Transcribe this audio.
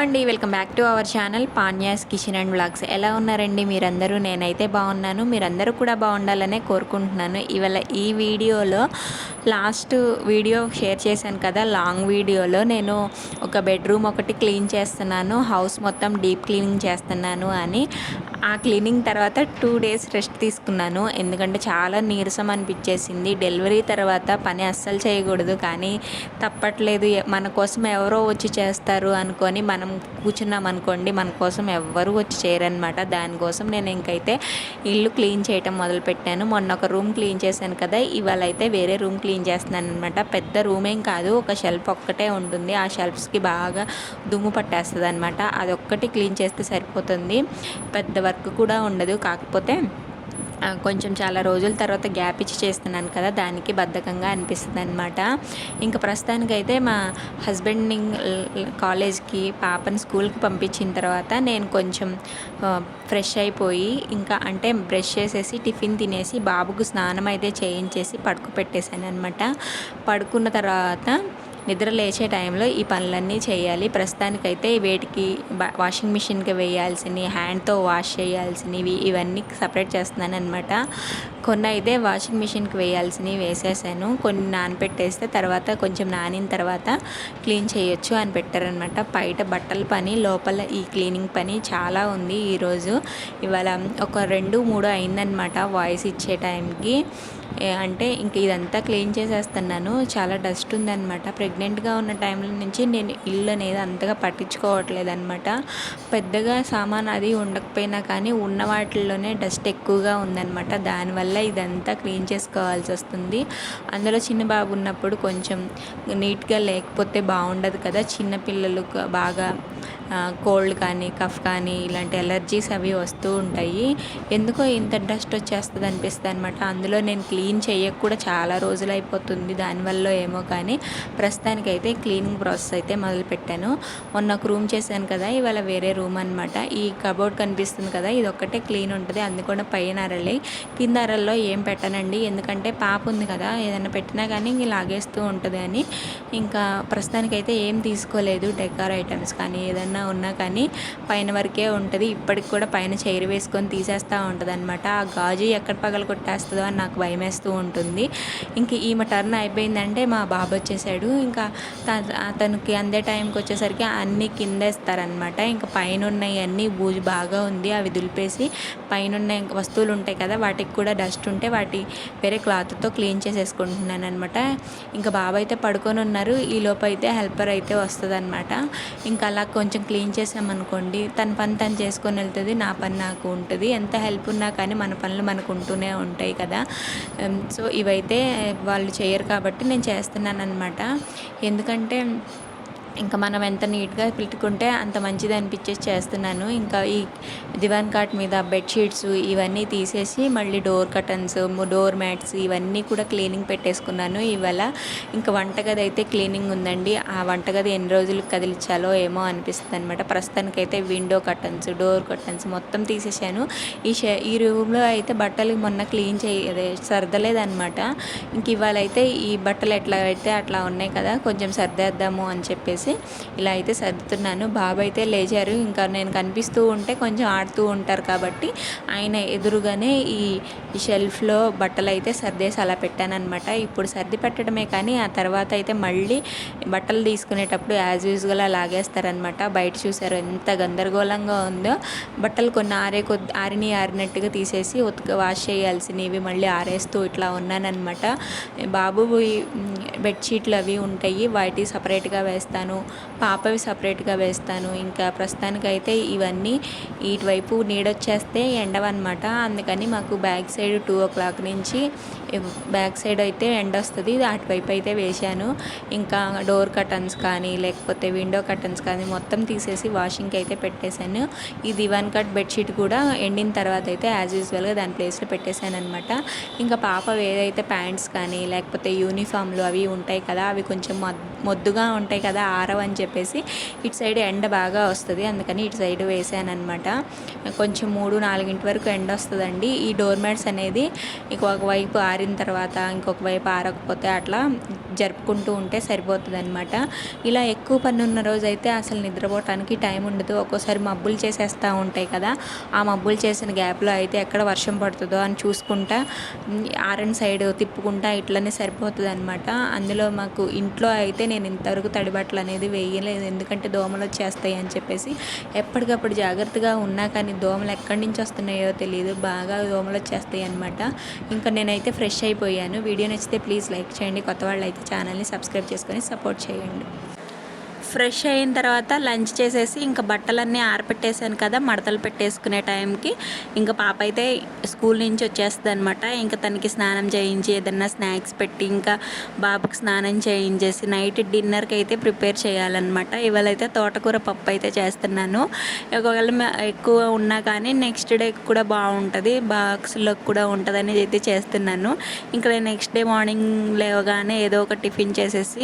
అండి. Welcome back to our channel పాన్యాస్ kitchen and vlogs. ఎలా ఉన్నారండి మీరందరూ? నేనైతే బాగున్నాను. మీరందరూ కూడా బాగుండాలనే కోరుకుంటున్నాను. ఇవాళ ఈ వీడియోలో లాస్ట్ వీడియో షేర్ చేశాను కదా, లాంగ్ వీడియోలో నేను ఒక బెడ్రూమ్ ఒకటి క్లీన్ చేస్తున్నాను, హౌస్ మొత్తం డీప్ క్లీనింగ్ చేస్తున్నాను అని. ఆ క్లీనింగ్ తర్వాత 2 డేస్ రెస్ట్ తీసుకున్నాను. ఎందుకంటే చాలా నీరసం అనిపించేసింది. డెలివరీ తర్వాత పని అస్సలు చేయకూడదు, కానీ తప్పట్లేదు. మన కోసం ఎవరో వచ్చి చేస్తారు అనుకొని మనం కూర్చున్నాం అనుకోండి, మన కోసం ఎవ్వరూ వచ్చి చేయరనమాట. దానికోసం నేను ఇంకైతే ఇల్లు క్లీన్ చేయటం మొదలుపెట్టాను. మొన్న ఒక రూమ్ క్లీన్ చేశాను కదా, ఇవాళ అయితే వేరే రూమ్ క్లీన్ చేస్తున్నాను అనమాట. పెద్ద రూమ్ ఏం కాదు, ఒక షెల్ఫ్ ఒక్కటే ఉంటుంది. ఆ షెల్ఫ్స్కి బాగా దుమ్ము పట్టేస్తుంది అనమాట. అదొక్కటి క్లీన్ చేస్తే సరిపోతుంది, పెద్ద వర్క్ కూడా ఉండదు. కాకపోతే కొంచెం చాలా రోజుల తర్వాత గ్యాప్ ఇచ్చి చేస్తున్నాను కదా, దానికి బద్ధకంగా అనిపిస్తుంది అనమాట. ఇంకా ప్రస్తుతానికైతే మా హస్బెండ్ని కాలేజ్కి, పాపని స్కూల్కి పంపించిన తర్వాత నేను కొంచెం ఫ్రెష్ అయిపోయి, ఇంకా అంటే బ్రష్ చేసేసి టిఫిన్ తినేసి బాబుకు స్నానం అయితే చేయించేసి పడుకోపెట్టేశాను అనమాట. పడుకున్న తర్వాత నిద్ర లేచే టైంలో ఈ పనులన్నీ చేయాలి. ప్రస్తుతానికైతే వేటికి వాషింగ్ మిషన్కి వేయాల్సినవి, హ్యాండ్తో వాష్ చేయాల్సినవి ఇవన్నీ సపరేట్ చేస్తున్నాను అనమాట. కొన్ని అయితే వాషింగ్ మిషన్కి వేయాల్సినవి వేసేసాను, కొన్ని నానబెట్టేస్తే తర్వాత కొంచెం నానిన తర్వాత క్లీన్ చేయొచ్చు అని పెట్టారనమాట. బయట బట్టల పని, లోపల ఈ క్లీనింగ్ పని చాలా ఉంది ఈరోజు. ఇవాళ ఒక 2-3 అయిందనమాట వాయిస్ ఇచ్చే టైంకి. అంటే ఇంక ఇదంతా క్లీన్ చేసేస్తున్నాను. చాలా డస్ట్ ఉందన్నమాట. ప్రెగ్నెంట్గా ఉన్న టైంలో నుంచి నేను ఇల్లు అనేది అంతగా పట్టించుకోవట్లేదు అనమాట. పెద్దగా సామాన్ అది ఉండకపోయినా కానీ ఉన్న వాటిల్లోనే డస్ట్ ఎక్కువగా ఉందన్నమాట. దానివల్ల ఇదంతా క్లీన్ చేసుకోవాల్సి వస్తుంది. అందులో చిన్న బాబు ఉన్నప్పుడు కొంచెం నీట్గా లేకపోతే బాగుండదు కదా. చిన్నపిల్లలు బాగా కోల్డ్ కానీ, కఫ్ కానీ, ఇలాంటి ఎలర్జీస్ అవి వస్తూ ఉంటాయి. ఎందుకో ఇంత డస్ట్ వచ్చేస్తుంది అనిపిస్తుంది అనమాట. అందులో నేను క్లీన్ చేయక కూడా చాలా రోజులు అయిపోతుంది, దానివల్ల ఏమో కానీ ప్రస్తుతానికైతే క్లీనింగ్ ప్రాసెస్ అయితే మొదలుపెట్టాను. మొన్న ఒక రూమ్ చేశాను కదా, ఇవాళ వేరే రూమ్ అనమాట. ఈ కబోర్డ్ కనిపిస్తుంది కదా, ఇది ఒక్కటే క్లీన్ ఉంటుంది. అందుకని పైన అరలే, కింద అరల్లో ఏం పెట్టనండి. ఎందుకంటే పాప ఉంది కదా, ఏదైనా పెట్టినా కానీ లాగేస్తూ ఉంటుంది అని. ఇంకా ప్రస్తుతానికైతే ఏం తీసుకోలేదు, డెకార్ ఐటమ్స్ కానీ ఏదన్నా ఉన్నా కానీ పైన వరకే ఉంటుంది. ఇప్పటికి కూడా పైన చైర్ వేసుకొని తీసేస్తూ ఉంటుంది అనమాట. ఆ గాజు ఎక్కడ పగల కొట్టేస్తుందో అని నాకు భయం వేస్తూ ఉంటుంది. ఇంక ఈమె టర్న్ అయిపోయిందంటే మా బాబు వచ్చేసాడు. ఇంకా అతనికి అందే టైంకి వచ్చేసరికి అన్నీ కిందేస్తారనమాట. ఇంకా పైన ఉన్నాయి అన్నీ బూజు బాగా ఉంది, అవి దులిపేసి పైన ఉన్న వస్తువులు ఉంటాయి కదా, వాటికి కూడా డస్ట్ ఉంటే వాటి వేరే క్లాత్తో క్లీన్ చేసేసుకుంటున్నాను అనమాట. ఇంకా బాబు అయితే పడుకొని ఉన్నారు. ఈ లోపు అయితే హెల్పర్ అయితే వస్తుంది అనమాట. ఇంకా అలా కొంచెం క్లీన్ చేసామనుకోండి, తన పని తను చేసుకొని వెళ్తుంది, నా పని నాకు ఉంటుంది. ఎంత హెల్ప్ ఉన్నా కానీ మన పనులు మనకు ఉంటూనే ఉంటాయి కదా. సో ఇవైతే వాళ్ళు చేయరు కాబట్టి నేను చేస్తున్నాను అనమాట. ఎందుకంటే ఇంకా మనం ఎంత నీట్గా పెట్టుకుంటే అంత మంచిది అనిపించేసి చేస్తున్నాను. ఇంకా ఈ దివాన్ కాట్ మీద బెడ్షీట్స్ ఇవన్నీ తీసేసి మళ్ళీ డోర్ కర్టన్స్, డోర్ మ్యాట్స్ ఇవన్నీ కూడా క్లీనింగ్ పెట్టేసుకున్నాను ఇవాళ. ఇంకా వంటగది అయితే క్లీనింగ్ ఉందండి. ఆ వంటగది ఎన్ని రోజులు కదిలించాలో ఏమో అనిపిస్తుంది అనమాట. ప్రస్తుతానికైతే విండో కర్టన్స్, డోర్ కర్టన్స్ మొత్తం తీసేసాను. ఈ రూమ్లో అయితే బట్టలు మొన్న క్లీన్ సర్దలేదనమాట. ఇంక ఇవాళ అయితే ఈ బట్టలు ఎట్లా అయితే అట్లా ఉన్నాయి కదా, కొంచెం సర్దేద్దాము అని చెప్పేసి ఇలా అయితే సర్దుతున్నాను. బాబు అయితే లేచారు. ఇంకా నేను కనిపిస్తూ ఉంటే కొంచెం ఆడుతూ ఉంటారు కాబట్టి ఆయన ఎదురుగానే ఈ షెల్ఫ్లో బట్టలు అయితే సర్దేసి అలా పెట్టానమాట. ఇప్పుడు సర్ది పెట్టడమే కానీ ఆ తర్వాత అయితే మళ్ళీ బట్టలు తీసుకునేటప్పుడు యాజ్ యూజువల్ లాగేస్తారనమాట. బయట చూసారు ఎంత గందరగోళంగా ఉందో. బట్టలు కొన్ని ఆరినట్టుగా తీసేసి వాష్ చేయాల్సినవి మళ్ళీ ఆరేస్తూ ఇట్లా ఉన్నానమాట. బాబు బెడ్షీట్లు అవి ఉంటాయి, వాటి సపరేట్గా వేస్తాను, పాపవి సపరేట్గా వేస్తాను. ఇంకా ప్రస్తుతానికైతే ఇవన్నీ ఇటువైపు నీడొచ్చేస్తే ఎండవన్నమాట. అందుకని మాకు బ్యాక్ సైడ్ 2 o'clock నుంచి బ్యాక్ సైడ్ అయితే ఎండ వస్తుంది, అటువైపు అయితే వేశాను. ఇంకా డోర్ కర్టన్స్ కానీ లేకపోతే విండో కర్టన్స్ కానీ మొత్తం తీసేసి వాషింగ్కి అయితే పెట్టేశాను. ఈ దివాన్ కట్ బెడ్షీట్ కూడా ఎండిన తర్వాత అయితే యాజ్ యూజువల్గా దాని ప్లేస్లో పెట్టేశాను అనమాట. ఇంకా పాప ఏదైతే ప్యాంట్స్ కానీ లేకపోతే యూనిఫామ్లు అవి ఉంటాయి కదా, అవి కొంచెం మొద్దుగా ఉంటాయి కదా, ఆరవని చెప్పేసి ఇటు సైడ్ ఎండ బాగా వస్తుంది, అందుకని ఇటు సైడ్ వేసాను అనమాట. కొంచెం 3-4 వరకు ఎండ వస్తుందండి. ఈ డోర్ మ్యాట్స్ అనేది ఒకవైపు ఆరిన తర్వాత ఇంకొక వైపు ఆరకపోతే అట్లా జరుపుకుంటూ ఉంటే సరిపోతుంది అనమాట. ఇలా ఎక్కువ పని ఉన్న రోజు అయితే అసలు నిద్రపోవటానికి టైం ఉండదు. ఒక్కోసారి మబ్బులు చేసేస్తూ ఉంటాయి కదా, ఆ మబ్బులు చేసిన గ్యాప్లో అయితే ఎక్కడ వర్షం పడుతుందో అని చూసుకుంటా ఆరన్ సైడ్ తిప్పుకుంటా ఇట్లనే సరిపోతుంది అనమాట. అందులో మాకు ఇంట్లో అయితే నేను ఇంతవరకు తడి బట్టలు అనేది వేయలేదు, ఎందుకంటే దోమలు వచ్చేస్తాయి అని చెప్పేసి. ఎప్పటికప్పుడు జాగ్రత్తగా ఉన్నా కానీ దోమలు ఎక్కడి నుంచి వస్తున్నాయో తెలియదు, బాగా దోమలు వచ్చేస్తాయి అనమాట. ఇంకా నేనైతే ఫ్రెష్ అయిపోయాను. వీడియో నచ్చితే ప్లీజ్ లైక్ చేయండి, కొత్త వాళ్ళు అయితే ఛానల్ని సబ్స్క్రైబ్ చేసుకొని సపోర్ట్ చేయండి. ఫ్రెష్ అయిన తర్వాత లంచ్ చేసేసి ఇంకా బట్టలన్నీ ఆరపెట్టేసాను కదా, మడతలు పెట్టేసుకునే టైంకి ఇంకా పాప అయితే స్కూల్ నుంచి వచ్చేస్తుంది అనమాట. ఇంకా తనకి స్నానం చేయించి ఏదన్నా స్నాక్స్ పెట్టి ఇంకా బాబుకి స్నానం చేయించేసి నైట్ డిన్నర్కి అయితే ప్రిపేర్ చేయాలన్నమాట. ఇవాళ అయితే తోటకూర పప్పు అయితే చేస్తున్నాను. ఒకవేళ ఎక్కువ ఉన్నా కానీ నెక్స్ట్ డే కూడా బాగుంటుంది, బాక్స్లో కూడా ఉంటుంది అనేది అయితే చేస్తున్నాను. ఇంకా నెక్స్ట్ డే మార్నింగ్ లేవగానే ఏదో ఒక టిఫిన్ చేసేసి